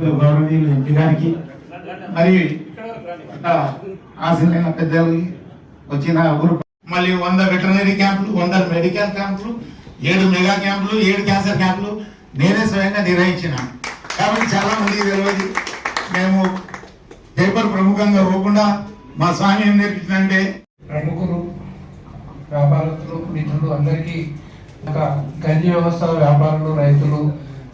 గౌరవనీయులు ఎంపీ గారికి మరి ఆశలైన పెద్దలకి వచ్చిన ఊరు మళ్ళీ 100 వెటర్నరీ క్యాంపులు, 100 మెడికల్ క్యాంపులు, 7 మెగా క్యాంపులు, 7 క్యాన్సర్ క్యాంపులు నేనే స్వయంగా నిర్వహించిన. కాబట్టి చాలా మంది తెలియదు. మేము పేపర్ ప్రముఖంగా పోకుండా మా స్వామి ఏం నేర్పించిందంటే ప్రముఖులు, వ్యాపారస్తులు, మిత్రులు అందరికీ ఒక గంజి వ్యవస్థ వ్యాపారులు, రైతులు,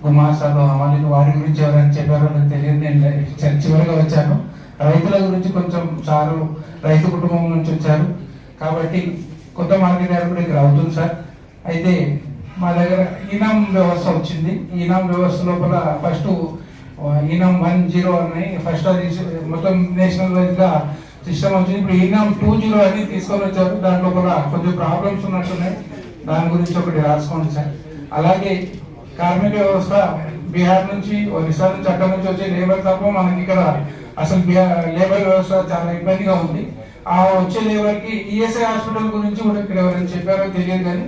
గుమాసాలు, అమలీలు వారి గురించి ఎవరైనా చెప్పారో నాకు తెలియదు. నేను చివరిగా వచ్చాను. రైతుల గురించి కొంచెం సారు రైతు కుటుంబం నుంచి వచ్చారు కాబట్టి కొత్త మార్కెట్ యార్డ్ కూడా ఇక్కడ అవుతుంది సార్. అయితే మా దగ్గర ఈనాం వ్యవస్థ వచ్చింది. ఈనాం వ్యవస్థ లోపల ఫస్ట్ ఈనాం 10 అని ఫస్ట్ అది మొత్తం నేషనల్ వైజ్ గా సిస్టమ్ వచ్చింది. ఇప్పుడు ఈనాం 20 అని తీసుకొని వచ్చారు. దాంట్లో కూడా కొంచెం ప్రాబ్లమ్స్ ఉన్నట్టున్నాయి. దాని గురించి ఒకటి రాసుకోండి సార్. అలాగే కార్మిక వ్యవస్థ బీహార్ నుంచి, ఒరిస్సా నుంచి, అక్కడ నుంచి వచ్చే లేబర్ తప్ప మనకి ఇక్కడ అసలు లేబర్ వ్యవస్థ చాలా ఇబ్బందిగా ఉంది. ఆ వచ్చే లేబర్ కి ఈఎస్ఐ హాస్పిటల్ గురించి కూడా ఇక్కడ ఎవరైనా చెప్పారో తెలియదు కానీ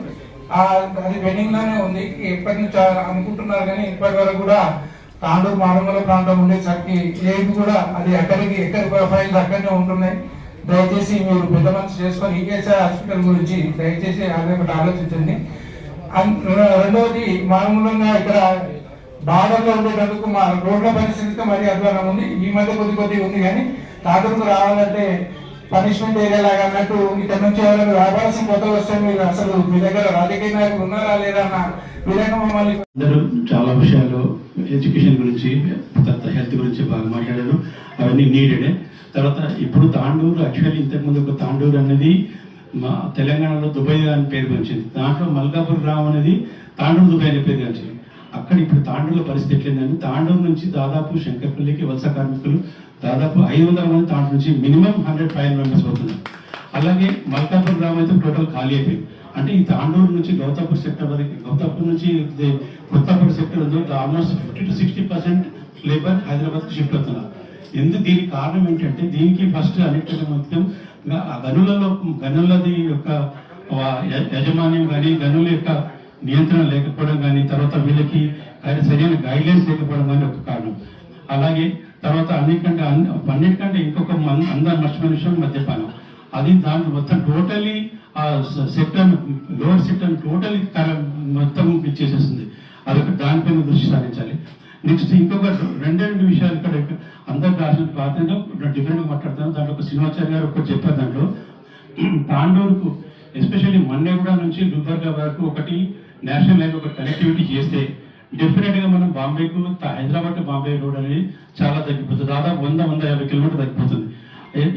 అది పెండింగ్ లోనే ఉంది. ఎప్పటి నుంచి అనుకుంటున్నారు కానీ ఇప్పటి వరకు కూడా తాండూరు మారుమూల ప్రాంతం ఉండేసరికి ఏది కూడా అది ఎక్కడి ఫైల్స్ అక్కడనే ఉంటున్నాయి. దయచేసి మీరు పెద్ద మనసు చేసుకొని ఈఎస్ఐ హాస్పిటల్ గురించి దయచేసి ఒకటి ఆలోచించండి. రెండవది మామూలుగా ఇక్కడ బార్డర్లో ఉండేటందుకు మా రోడ్ల పరిస్థితి మరీ అధ్వానం ఉంది. ఈ మధ్య కొద్ది ఉంది కానీ తాండూరుకు రావాలంటే పనిష్మెంట్ ఏరియా లాగా అన్నట్టు ఇక్కడ నుంచి ఎవరైనా వ్యాపారం కొత్త వస్తే మీరు అసలు మీ దగ్గర రాజకీయ నాయకులు ఉన్నారా లేదా అన్న విధంగా మమ్మల్ని అందరూ చాలా విషయాలు ఎడ్యుకేషన్ గురించి, తర్వాత హెల్త్ గురించి బాగా మాట్లాడారు. అవన్నీ నీడెడే. తర్వాత ఇప్పుడు తాండూరు యాక్చువల్లీ ఇంతకుముందు ఒక తాండూరు అనేది మా తెలంగాణలో దుబాయ్ అని పేరు వచ్చింది. దాంట్లో మల్కాపూర్ గ్రామం అనేది తాండూరు దుబాయ్ అనే పేరు వచ్చింది. అక్కడ ఇప్పుడు తాండూరులో పరిస్థితి ఎట్లేదంటే తాండూరు నుంచి దాదాపు శంకర్పల్లికి వలస కార్మికులు దాదాపు 500 మంది తాండూరు నుంచి మినిమం 105 మెంబర్స్ అవుతున్నారు. అలాగే మల్కాపూర్ గ్రామం అయితే టోటల్ ఖాళీ అయిపోయింది. అంటే ఈ తాండూరు నుంచి గౌతాపూర్ సెక్టర్ వరకు, గౌతాపూర్ నుంచి కొత్తపూర్ సెక్టర్ ఆల్మోస్ట్ 50 to 60% లేబర్ హైదరాబాద్కి షిఫ్ట్ అవుతున్నారు. దీనికి కారణం ఏంటంటే దీనికి ఫస్ట్ అన్నిటికంటే మొత్తం గనులది యొక్క యాజమాన్యం కానీ, గనుల యొక్క నియంత్రణ లేకపోవడం కానీ, తర్వాత వీళ్ళకి సరైన గైడ్లైన్స్ లేకపోవడం కానీ ఒక కారణం. అలాగే తర్వాత అన్నిటికంటే ఇంకొక అందరు మర్చిపోయిన విషయం మద్యపానం. అది దాంట్లో మొత్తం టోటలీ ఆ సెక్టర్, లోవర్ సెక్టర్ టోటలీ మొత్తం ఇచ్చేసేస్తుంది. అదొక దానిపైన దృష్టి సారించాలి. నెక్స్ట్ ఇంకొక రెండే విషయాలు ఇక్కడ అందరు రాసిన పాత్రలో డిఫరెంట్గా మాట్లాడతాను. దాంట్లో ఒక శ్రీనివాచార్య గారు ఒకటి చెప్పారు. దాంట్లో తాండూరుకు ఎస్పెషల్లీ మన్నెగూడ నుంచి గుల్బర్గా వరకు ఒకటి నేషనల్ హైవే ఒక కనెక్టివిటీ చేస్తే డెఫినెట్గా మనం బాంబేకు, హైదరాబాద్ టు బాంబే రోడ్ అనేది చాలా తగ్గిపోతుంది. దాదాపు 100-150 కిలోమీటర్ తగ్గిపోతుంది.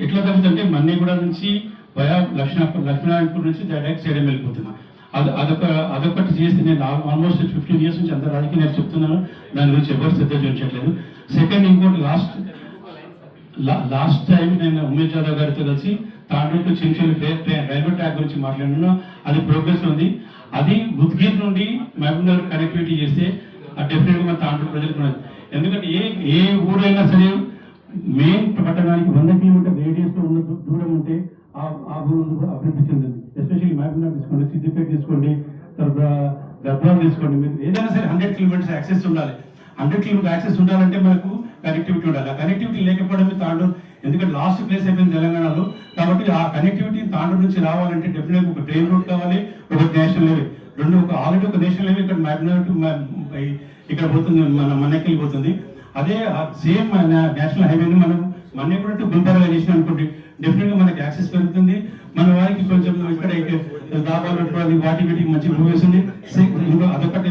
ఎట్లా తగ్గుతుందంటే మన్నెగూడ నుంచి వయా లక్ష్మీనారాయణపూర్ నుంచి డైరెక్ట్ సైడ్ వెళ్ళిపోతుంది. అదొకటి చేస్తే నేను ఆల్మోస్ట్ 15 years నుంచి అందరూ రాజకీయ నేను చెప్తున్నాను. దాని గురించి ఎవరు శ్రద్ధ చూపించట్లేదు. సెకండ్ ఇంకోటి లాస్ట్ టైం నేను ఉమేష్ యాదవ్ గారితో కలిసి Tandur to Chincholi railway track గురించి మాట్లాడినా అది ప్రోగ్రెస్ ఉంది. అది ఉద్గీర్ నుండి మహబూబ్నగర్ కనెక్టివిటీ చేస్తే డెఫినెట్గా మన తాండూరు ప్రజలకు, ఎందుకంటే ఏ ఊరైనా సరే మెయిన్ పట్టణానికి 100 కిలోమీటర్ రేడియస్ లో ఉన్న దూరం ఉంటే ఆ ఊరు అభివృద్ధి చెందింది. ఎస్పెషల్లీ మహబూబ్నగర్ తీసుకోండి, సిద్దిపేట తీసుకోండి, తర్వాత గద్వాల్ తీసుకోండి. మీరు ఏదైనా సరే 100 కిలోమీటర్స్ యాక్సెస్ ఉండాలి. 100 కిలోమీటర్ యాక్సెస్ ఉండాలంటే మనకు కనెక్టివిటీ ఉండాలి. ఆ కనెక్టివిటీ లేకపోవడమే తాండూరు, ఎందుకంటే లాస్ట్ ప్లేస్ అయిపోయింది తెలంగాణలో. కాబట్టి ఆ కనెక్టివిటీ తాండూరు నుంచి రావాలంటే డెఫినెట్గా ఒక ట్రైన్ రూట్ కావాలి, ఒక నేషనల్ హైవే, రెండు ఆల్రెడీ ఒక నేషనల్ హైవే ఇక్కడ మహబూబ్నగర్ టు ఇక్కడ పోతుంది, మన్నెక్కల్ పోతుంది. అదే సేమ్ నేషనల్ హైవేని మనం మన్నెగూడ టు గుల్బర్గా చేసిన అనుకోండి డెఫినెట్గా మనకి యాక్సెస్ పెరుగుతుంది. మన వారికి కొంచెం ఇక్కడ దాబాలు పెట్టుకోవాలి, వాటి వీటికి మంచి మూవీస్ ఉంది. ఇంకా అదొకటి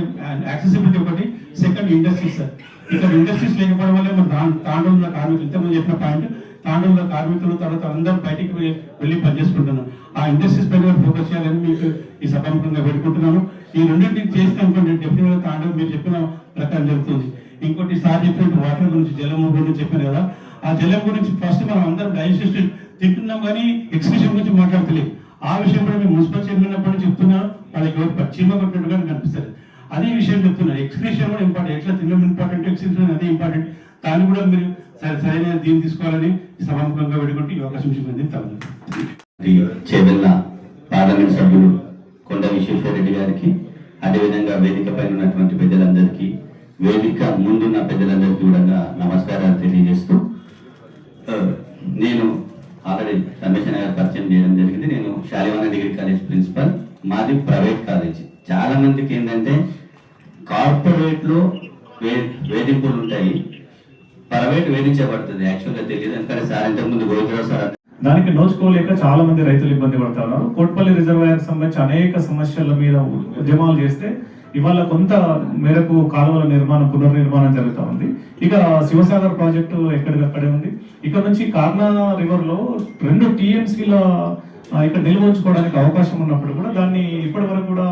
యాక్సెసిబిలిటీ ఒకటి. సెకండ్ ఇండస్ట్రీస్ సార్, ఇక్కడ ఇండస్ట్రీస్ లేకపోవడం వల్ల మన తాండూరులో కార్మికులు, ఇంతకుముందు చెప్పిన పాయింట్, తాండూరులో కార్మికులు తర్వాత అందరూ బయటికి వెళ్ళి పనిచేసుకుంటున్నాను. ఆ ఇండస్ట్రీస్ పైన ఫోకస్ చేయాలని మీకు ఈ సభాముఖంగా పెట్టుకుంటున్నాను. ఈ రెండింటిని చేస్తే అనుకోండి డెఫినెట్గా తాండూరు మీరు చెప్పిన ప్రకారం జరుగుతుంది. ఇంకోటి సార్ చెప్పినట్టు వాటర్ గురించి, జలం గురించి చెప్పాను కదా. ఆ జలం గురించి ఫస్ట్ మనం అందరం డైజెస్ట్ తింటున్నాం కానీ ఎక్స్క్రీషన్ గురించి మాట్లాడతలేదు. ఆ విషయం కూడా మేము మున్సిపల్ చైర్మన్ అప్పటి నుంచి చెప్తున్నాం. వాళ్ళకి చీమ కొట్టినట్టుగా కనిపిస్తుంది. అదే విషయం చెప్తున్నారు. ఎక్స్క్రీషన్ కూడా ఇంపార్టెంట్. ఎట్లా తినడం ఇంపార్టెంట్, ఎక్స్క్రీషన్ అదే ఇంపార్టెంట్. దాన్ని కూడా మీరు సరైన దీన్ని తీసుకోవాలని సభాముఖంగా పెట్టుకుంటే ఈ అవకాశం ఇచ్చింది. చేవెళ్ళ పార్లమెంట్ సభ్యులు కొండ విశ్వేశ్వరరెడ్డి గారికి, అదేవిధంగా వేదిక పైన ఉన్నటువంటి పెద్దలందరికీ, వేదిక ముందున్న పెద్దలందరికీ కూడా నమస్కారాలు తెలియజేస్తూ నేను ఆల్రెడీ రమేష్ గారు పరిచయం చేయడం జరిగింది. నేను శాలివాన డిగ్రీ కాలేజ్ ప్రిన్సిపల్. మాది ప్రైవేట్ కాలేజ్. చాలా మందికి ఏంటంటే కార్పొరేట్లో వేధింపులు ఉంటాయి, ప్రైవేట్ వేధించబడుతుంది. యాక్చువల్గా తెలియదు. ఎందుకంటే సార్ ఇంతకుముందు గోవిందరావు సార్ దానికి నోచుకోలేక చాలా మంది రైతులు ఇబ్బంది పడతా ఉన్నారు. కోట్పల్లి రిజర్వాయర్ సంబంధించి అనేక సమస్యల మీద ఉద్యమాలు చేస్తే ఇవాళ కొంత మేరకు కాలువల నిర్మాణం పునర్నిర్మాణం జరుగుతూ ఉంది. ఇక శివసాగర్ ప్రాజెక్టు ఎక్కడికక్కడే ఉంది. ఇక్కడ నుంచి కార్నా రివర్ లో 2 TMCల ఇక్కడ నిల్వ ఉంచుకోవడానికి అవకాశం ఉన్నప్పుడు కూడా దాన్ని ఇప్పటి వరకు కూడా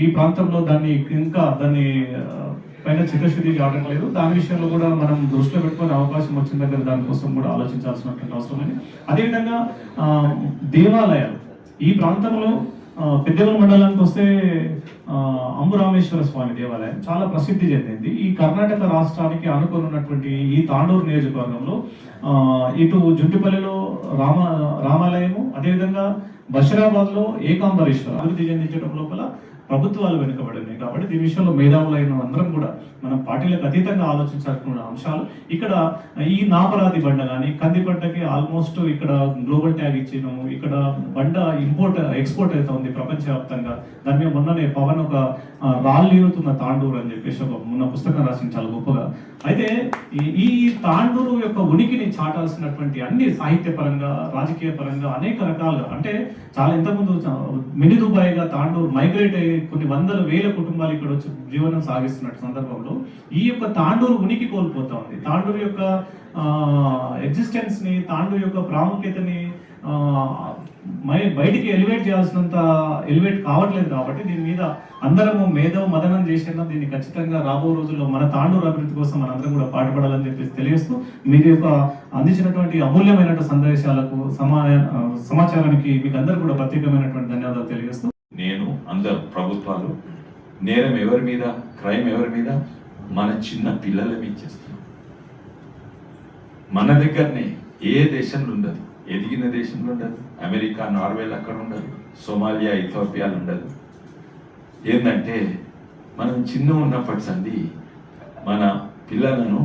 ఈ ప్రాంతంలో దాన్ని పైన చిత్తశుద్ధి కావడం లేదు. దాని విషయంలో కూడా మనం దృష్టిలో పెట్టుకునే అవకాశం వచ్చిన దగ్గర దానికోసం కూడా ఆలోచించాల్సినటువంటి అవసరం ఉంది. అదేవిధంగా దేవాలయాలు ఈ ప్రాంతంలో పెద్దగల్ మండలానికి వస్తే అంబురామేశ్వర స్వామి దేవాలయం చాలా ప్రసిద్ధి చెందింది. ఈ కర్ణాటక రాష్ట్రానికి ఆనుకొని ఉన్నటువంటి ఈ తాండూరు నియోజకవర్గంలో ఇటు జుంటిపల్లిలో రామాలయము, అదేవిధంగా బషీరాబాద్ లో ఏకాంబరేశ్వర అభివృద్ధి చెందించడం లోపల ప్రభుత్వాలు వెనుకబడినాయి. కాబట్టి దీని విషయంలో మేధావులైన అందరం కూడా మనం పార్టీలకు అతీతంగా ఆలోచించాల్సిన అంశాలు. ఇక్కడ ఈ నాపరాతి బండ కానీ కందిపట్టకి ఆల్మోస్ట్ ఇక్కడ గ్లోబల్ ట్యాగ్ ఇచ్చినాము. ఇక్కడ బండ ఎక్స్పోర్ట్ అవుతా ఉంది ప్రపంచవ్యాప్తంగా. దాని మీద మొన్ననే పవన్ ఒక రాళ్ళీరుతున్న తాండూరు అని చెప్పేసి ఒక మొన్న పుస్తకం రాసింది చాలా గొప్పగా. అయితే ఈ తాండూరు యొక్క ఉనికిని చాటాల్సినటువంటి అన్ని సాహిత్య పరంగా, రాజకీయ పరంగా అనేక రకాలుగా, అంటే చాలా ఇంతకుముందు మినీ దుబాయ్గా తాండూరు మైగ్రేట్ అయ్యి కొన్ని వందల వేల కుటుంబాలు ఇక్కడ వచ్చి జీవనం సాగిస్తున్న సందర్భంలో ఈ యొక్క తాండూరు ఉనికి కోల్పోతా ఉంది. తాండూరు యొక్క ఎగ్జిస్టెన్స్ ని, తాండూరు యొక్క ప్రాముఖ్యతని బయటికి ఎలివేట్ చేయాల్సినంత ఎలివేట్ కావట్లేదు. కాబట్టి దీని మీద అందరము మేధవ మదనం చేసినా దీన్ని ఖచ్చితంగా రాబో రోజుల్లో మన తాండూరు అభివృద్ధి కోసం మనందరం కూడా పాటుపడాలని చెప్పేసి తెలియజేస్తూ మీరు యొక్క అందించినటువంటి అమూల్యమైన సందేశాలకు సమాచారానికి మీకు అందరూ కూడా ప్రత్యేకమైనటువంటి ధన్యవాదాలు తెలియజేస్తూ, నేను అందరు ప్రభుత్వాలు నేరం ఎవరి మీద, క్రైమ్ ఎవరి మీద, మన చిన్న పిల్లల మీద చేస్తున్నాం. మన దగ్గరనే ఏ దేశంలో ఉండదు, ఎదిగిన దేశంలో ఉండదు, అమెరికా నార్వేలు అక్కడ ఉండదు, సోమాలియా ఇథియోపియాలు ఉండదు. ఏంటంటే మనం చిన్న ఉన్నప్పటి సంది మన పిల్లలను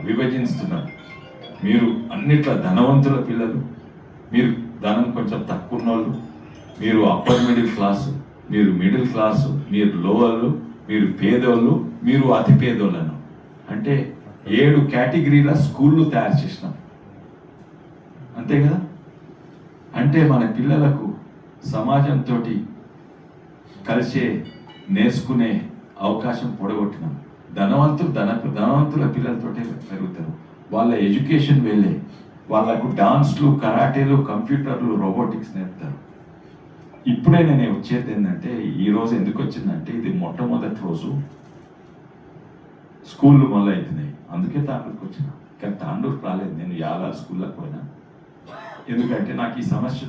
విభజిస్తున్నాం. మీరు అన్నిట్ల ధనవంతుల పిల్లలు, మీరు ధనం కొంచెం తక్కువ ఉన్నోళ్ళు, మీరు అప్పర్ మిడిల్ క్లాసు, మీరు మిడిల్ క్లాసు, మీరు లోవర్లు, మీరు పేదోళ్ళు, మీరు అతి పేదోళ్ళను, అంటే 7 కేటగిరీల స్కూళ్ళు తయారు చేసినాం. అంతే కదా? అంటే మన పిల్లలకు సమాజంతో కలిసే నేర్చుకునే అవకాశం పొడగొట్టినాం. ధనవంతుల పిల్లలతోటే పెరుగుతారు. వాళ్ళ ఎడ్యుకేషన్ వెళ్ళే వాళ్ళకు డాన్స్లు, కరాటేలు, కంప్యూటర్లు, రోబోటిక్స్ నేర్పుతారు. ఇప్పుడే నేను వచ్చేది ఏంటంటే, ఈ రోజు ఎందుకు వచ్చిందంటే ఇది మొట్టమొదటి రోజు స్కూళ్ళు మొదలవుతున్నాయి, అందుకే తాండూరుకి వచ్చిన. కానీ తాండూరుకు రాలేదు, నేను యాలాల్ స్కూల్లోకి పోయినా. ఎందుకంటే నాకు ఈ సమస్య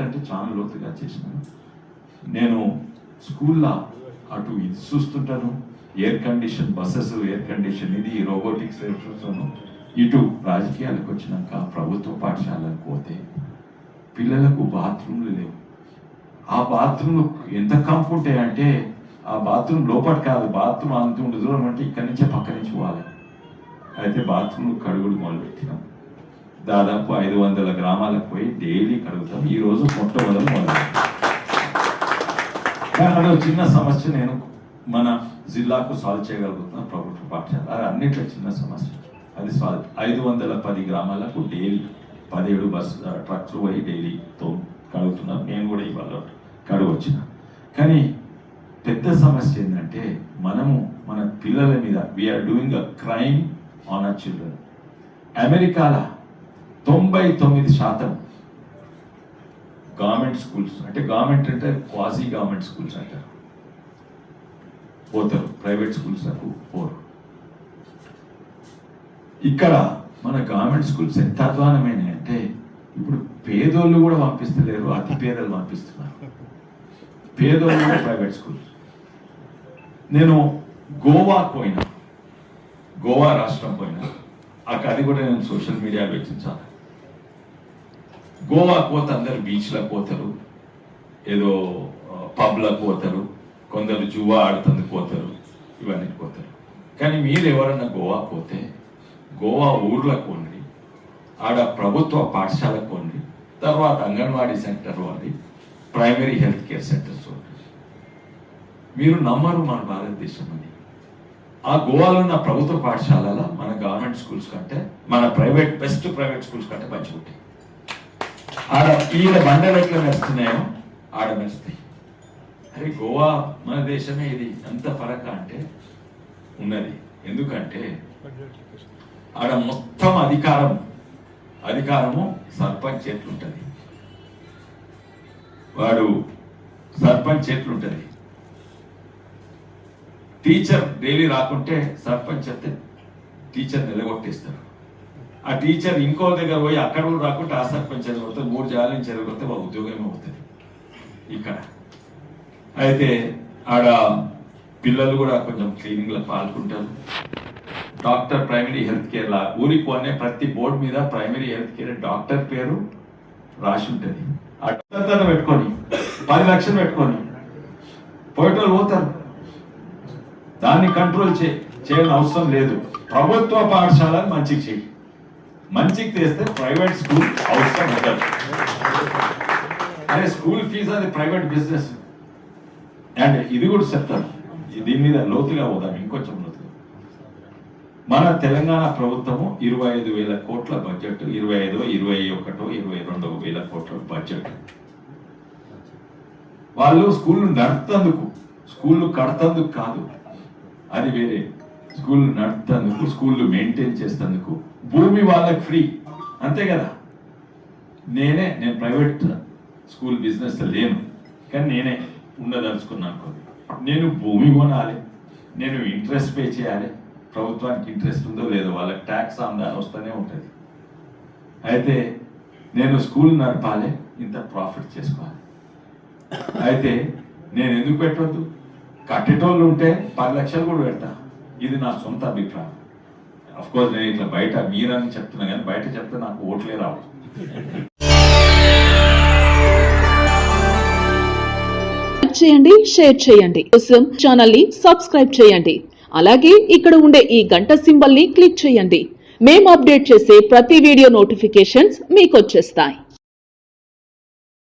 అంటే చాలా లోతుగా చేసినాను. నేను స్కూల్లో అటు ఇది చూస్తుంటాను, air condition buses, air condition ఇది, రోబోటిక్స్ చూస్తాను. ఇటు రాజకీయాలకు వచ్చినాక ప్రభుత్వ పాఠశాలకు పోతే పిల్లలకు బాత్రూమ్లు లేవు. ఆ బాత్రూమ్లు ఎంత కంపు ఉంటాయంటే, ఆ బాత్రూమ్ లోపల కాదు, బాత్రూమ్ అంత ఉండదు, దూరం అంటే ఇక్కడి నుంచే పక్క నుంచి పోవాలి. అయితే బాత్రూమ్ కడుగుడు మొదలుపెట్టినాం. దాదాపు 500 గ్రామాలకు పోయి డైలీ కడుగుతాం. ఈ రోజు మొట్టమొదలు మొదలు చిన్న సమస్య నేను మన జిల్లాకు సాల్వ్ చేయగలుగుతున్నాం. ప్రభుత్వ పాఠశాల అది అన్నిట్లో చిన్న సమస్య, అది సాల్వ్. 510 గ్రామాలకు డైలీ 17 బస్ ట్రక్స్ పోయి డైలీతో కడుగుతున్నాం. నేను కూడా ఇవాళ కడుగొచ్చిన. కానీ పెద్ద సమస్య ఏంటంటే, మనము మన పిల్లల మీద we are doing a crime on our children. అమెరికాలో 99% గవర్నమెంట్ స్కూల్స్, అంటే గవర్నమెంట్ అంటే క్వాజీ గవర్నమెంట్ స్కూల్స్ అంటారు, పోతారు, ప్రైవేట్ స్కూల్స్లకు పోరు. ఇక్కడ మన గవర్నమెంట్ స్కూల్స్ ఎంత అధ్వానమైనాయి అంటే, ఇప్పుడు పేదోళ్ళు కూడా పంపిస్తలేరు, అతి పేదలు పంపిస్తున్నారు. పేదోళ్ళు కూడా ప్రైవేట్ స్కూల్స్. నేను గోవాకు పోయినా, గోవా రాష్ట్రం పోయినా, అది కూడా నేను సోషల్ మీడియా వెచ్చించాలి. గోవాకు పోతే అందరు బీచ్లకు పోతారు, ఏదో పబ్లకు పోతారు, కొందరు జువా ఆడుతందుకు పోతారు, ఇవన్నీ పోతారు. కానీ మీరు ఎవరన్నా గోవా పోతే గోవా ఊర్లకు కొండి, ఆడ ప్రభుత్వ పాఠశాలకు కొండి, తర్వాత అంగన్వాడీ సెంటర్ వాళ్ళి, ప్రైమరీ హెల్త్ కేర్ సెంటర్స్ వాళ్ళు. మీరు నమ్మరు మన భారతదేశం అని. ఆ గోవాలో ఉన్న ప్రభుత్వ పాఠశాలల మన గవర్నమెంట్ స్కూల్స్ కంటే మన బెస్ట్ ప్రైవేట్ స్కూల్స్ కంటే మంచిగా ఉంటాయి. ఆడ ఈడ బండలు ఎట్లా మెరుస్తున్నాయో ఆడ మెరుస్తాయి. అరే గోవా మన దేశమే, ఇది ఎంత ఫరక అంటే ఉన్నది. ఎందుకంటే ఆడ మొత్తం అధికారము సర్పంచ్ చేట్లుంటది. వాడు సర్పంచ్ చేట్లుంటది. టీచర్ డైలీ రాకుంటే సర్పంచ్ అయితే టీచర్ నిలగొట్టేస్తారు. ఆ టీచర్ ఇంకో దగ్గర పోయి అక్కడ కూడా రాకుంటే ఆ సర్పంచ్ ఎదగొడతారు. 3 జాగాల నుంచి ఎదగొడితే వాళ్ళ ఉద్యోగమే అవుతుంది ఇక్కడ. అయితే ఆడ పిల్లలు కూడా కొంచెం క్లీనింగ్ లో పాల్గొంటారు. డాక్టర్ ప్రైమరీ హెల్త్ కేర్ లా ఊరికి పోనే ప్రతి బోర్డు మీద ప్రైమరీ హెల్త్ కేర్ డాక్టర్ పేరు రాసి ఉంటుంది. అట్లా పెట్టుకొని 10 లక్షలు పెట్టుకొని పోయేటోళ్ళు పోతారు. దాన్ని కంట్రోల్ చేయని అవసరం లేదు. ప్రభుత్వ పాఠశాలను మంచికి చేయి, మంచికి తెస్తే ప్రైవేట్ స్కూల్ అవసరం ఉండదు. అదే స్కూల్ ఫీజు అది ప్రైవేట్ బిజినెస్. అండ్ ఇది కూడా చెప్తారు, దీని మీద లోతుగా పోదాం, ఇంకొంచెం లోతుగా. మన తెలంగాణ ప్రభుత్వము 25,000 కోట్ల బడ్జెట్, 25, 21, 22,000 కోట్ల బడ్జెట్. వాళ్ళు స్కూళ్ళు నడుపుతందుకు, స్కూళ్ళు కడతందుకు కాదు, అది వేరే. స్కూల్ నడుపుతందుకు, స్కూళ్ళు మెయింటైన్ చేసేందుకు, భూమి వాళ్ళకి ఫ్రీ, అంతే కదా. నేను ప్రైవేట్ స్కూల్ బిజినెస్ లేను, కానీ నేనే ఉండదలుచుకున్నాను. నేను భూమి కొనాలి, నేను ఇంట్రెస్ట్ పే చేయాలి. ప్రభుత్వానికి ఇంట్రెస్ట్ ఉందో లేదో, వాళ్ళకి ట్యాక్స్ ఆదాయం వస్తూనే ఉంటుంది. అయితే నేను స్కూల్ నడపాలి, ఇంత ప్రాఫిట్ చేసుకోవాలి. అయితే నేను ఎందుకు పెట్టవద్దు? కట్టేటోళ్ళు ఉంటే 10 లక్షలు కూడా పెడతా. ఇది నా సొంత అభిప్రాయం. అఫ్కోర్స్ నేను ఇట్లా బయట మీరని చెప్తున్నా, కానీ బయట చెప్తే నాకు ఓట్లే రావు. చేయండి, షేర్ చేయండి. కోసం ఛానల్ ని సబ్స్క్రైబ్ చేయండి. అలాగే ఇక్కడ ఉండే ఈ గంట సింబల్ ని క్లిక్ చేయండి. మేము అప్డేట్ చేసే ప్రతి వీడియో నోటిఫికేషన్స్ మీకు వచ్చేస్తాయి.